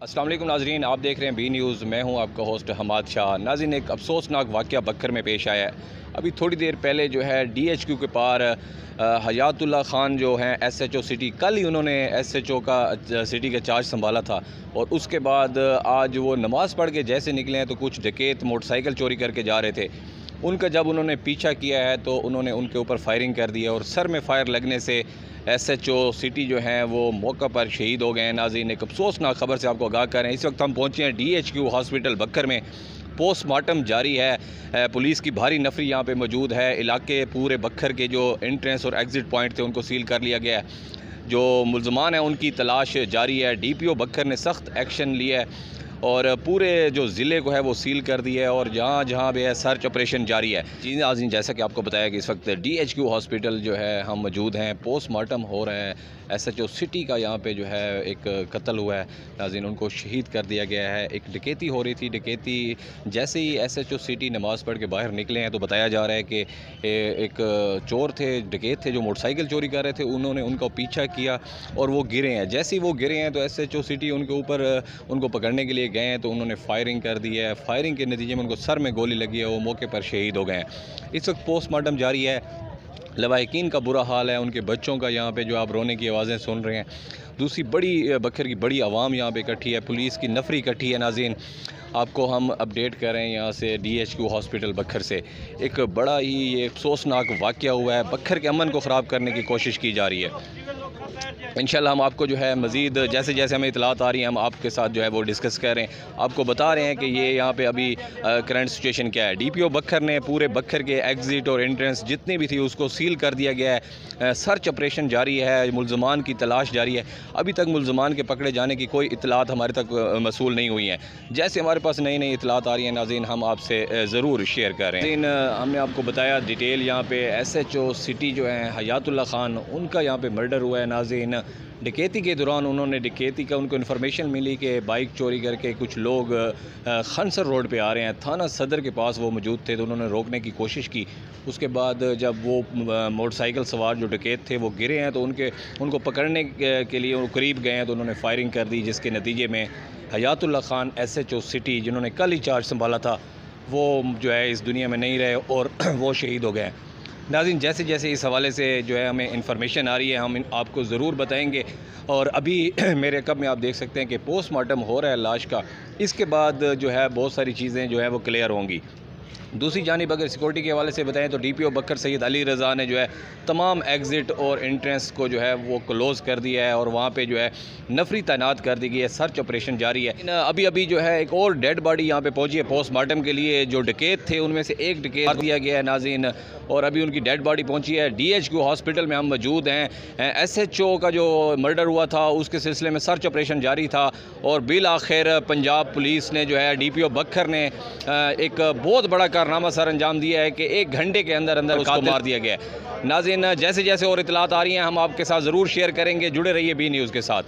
अस्सलाम वालेकुम नाज़रीन, आप देख रहे हैं बी न्यूज़। मैं हूं आपका होस्ट हमाद शाह। नाज़रीन, एक अफसोसनाक वाक़या बक्कर में पेश आया है। अभी थोड़ी देर पहले जो है DHQ के पार हयातुल्लाह ख़ान जो हैं SHO सिटी, कल ही उन्होंने SHO का सिटी का चार्ज संभाला था और उसके बाद आज वो नमाज़ पढ़ के जैसे निकले हैं तो कुछ डकैत मोटरसाइकिल चोरी करके जा रहे थे। उनका जब उन्होंने पीछा किया है तो उन्होंने उनके ऊपर फायरिंग कर दी है और सर में फायर लगने से SHO सिटी जो हैं वो मौका पर शहीद हो गए हैं। नाज़रीन, एक अफसोसनाक खबर से आपको आगाह कर रहे हैं। इस वक्त हम पहुँचे हैं DHQ हॉस्पिटल बक्कर में। पोस्टमार्टम जारी है। पुलिस की भारी नफरी यहाँ पे मौजूद है। इलाके पूरे बक्कर के जो एंट्रेंस और एग्ज़िट पॉइंट थे उनको सील कर लिया गया है। जो मुल्ज़मान हैं उनकी तलाश जारी है। DPO बक्कर ने सख्त एक्शन लिया है और पूरे जो ज़िले को है वो सील कर दिया है और जहाँ जहाँ भी है सर्च ऑपरेशन जारी है। जी नाज़रीन, जैसा कि आपको बताया कि इस वक्त DHQ हॉस्पिटल जो है हम मौजूद हैं। पोस्टमार्टम हो रहा है। SHO सिटी का यहाँ पे जो है एक कत्ल हुआ है। नाज़रीन, उनको शहीद कर दिया गया है। एक डकैती हो रही थी। डकैती जैसे ही SHO सिटी नमाज़ पढ़ के बाहर निकले हैं तो बताया जा रहा है कि एक चोर थे, डकैत थे जो मोटरसाइकिल चोरी कर रहे थे। उन्होंने उनका पीछा किया और वो गिरे हैं। जैसे ही वो गिरे हैं तो SHO सिटी उनके ऊपर उनको पकड़ने के लिए गए हैं तो उन्होंने फायरिंग कर दी है। फायरिंग के नतीजे में उनको सर में गोली लगी है। वो मौके पर शहीद हो गए हैं। इस वक्त पोस्टमार्टम जारी है। लवाहिकीन का बुरा हाल है, उनके बच्चों का यहाँ पे जो आप रोने की आवाज़ें सुन रहे हैं। दूसरी बड़ी बक्कर की बड़ी आवाम यहाँ पे इकट्ठी है। पुलिस की नफरी इकट्ठी है। नाज़रीन, आपको हम अपडेट कर रहे हैं यहाँ से DHQ हॉस्पिटल बक्कर से। एक बड़ा ही ये अफसोसनाक वाक़या हुआ है। बक्कर के अमन को ख़राब करने की कोशिश की जा रही है। इंशाल्लाह हम आपको जो है मज़ीद जैसे जैसे हमें इतलात आ रही हैं हम आपके साथ जो है वो डिस्कस कर रहे हैं। आपको बता रहे हैं कि ये यहाँ पे अभी करंट सिचुएशन क्या है। DPO बक्कर ने पूरे बक्कर के एग्ज़िट और एंट्रेंस जितनी भी थी उसको सील कर दिया गया है। सर्च ऑपरेशन जारी है। मुल्ज़मान की तलाश जारी है। अभी तक मुल्ज़मान के पकड़े जाने की कोई इतलात हमारे तक मसूल नहीं हुई हैं। जैसे हमारे पास नई नई इतलात आ रही हैं नाज़रीन हम आपसे ज़रूर शेयर कर रहे हैं। नाज़रीन, हमने आपको बताया डिटेल यहाँ पे SHO सिटी जो है हयातुल्लाह ख़ान उनका यहाँ पे मर्डर हुआ है। नाज़रीन, डकैती के दौरान उनको इन्फॉर्मेशन मिली कि बाइक चोरी करके कुछ लोग खनसर रोड पे आ रहे हैं। थाना सदर के पास वो मौजूद थे तो उन्होंने रोकने की कोशिश की। उसके बाद जब वो मोटरसाइकिल सवार जो डकैत थे वो गिरे हैं तो उनको पकड़ने के लिए वो करीब गए हैं तो उन्होंने फायरिंग कर दी, जिसके नतीजे में हयातुल्लाह ख़ान SHO सिटी जिन्होंने कल ही चार्ज संभाला था वो जो है इस दुनिया में नहीं रहे और वो शहीद हो गए हैं। नाज़रीन, जैसे जैसे इस हवाले से जो है हमें इन्फॉर्मेशन आ रही है हम आपको ज़रूर बताएंगे। और अभी मेरे कब में आप देख सकते हैं कि पोस्टमार्टम हो रहा है लाश का। इसके बाद जो है बहुत सारी चीज़ें जो है वो क्लियर होंगी। दूसरी जानिब अगर सिक्योरिटी के हवाले से बताएं तो DPO बक्कर सैयद अली रज़ा ने जो है तमाम एग्ज़िट और एंट्रेंस को जो है वो क्लोज़ कर दिया है और वहाँ पे जो है नफरी तैनात कर दी गई है। सर्च ऑपरेशन जारी है। अभी अभी जो है एक और डेड बॉडी यहाँ पे पहुँची है पोस्टमार्टम के लिए। जो डकैत थे उनमें से एक डकैत दिया गया है नाज़रीन और अभी उनकी डेड बॉडी पहुँची है। DHQ हॉस्पिटल में हम मौजूद हैं। SHO का जो मर्डर हुआ था उसके सिलसिले में सर्च ऑपरेशन जारी था और बिल आखिर पंजाब पुलिस ने जो है DPO बक्कर ने एक बहुत बड़ा कारनामा सर अंजाम दिया है कि 1 घंटे के अंदर अंदर उसको मार दिया गया है। नाज़रीन, जैसे जैसे और इतलात आ रही हैं हम आपके साथ ज़रूर शेयर करेंगे। जुड़े रहिए बी न्यूज़ के साथ।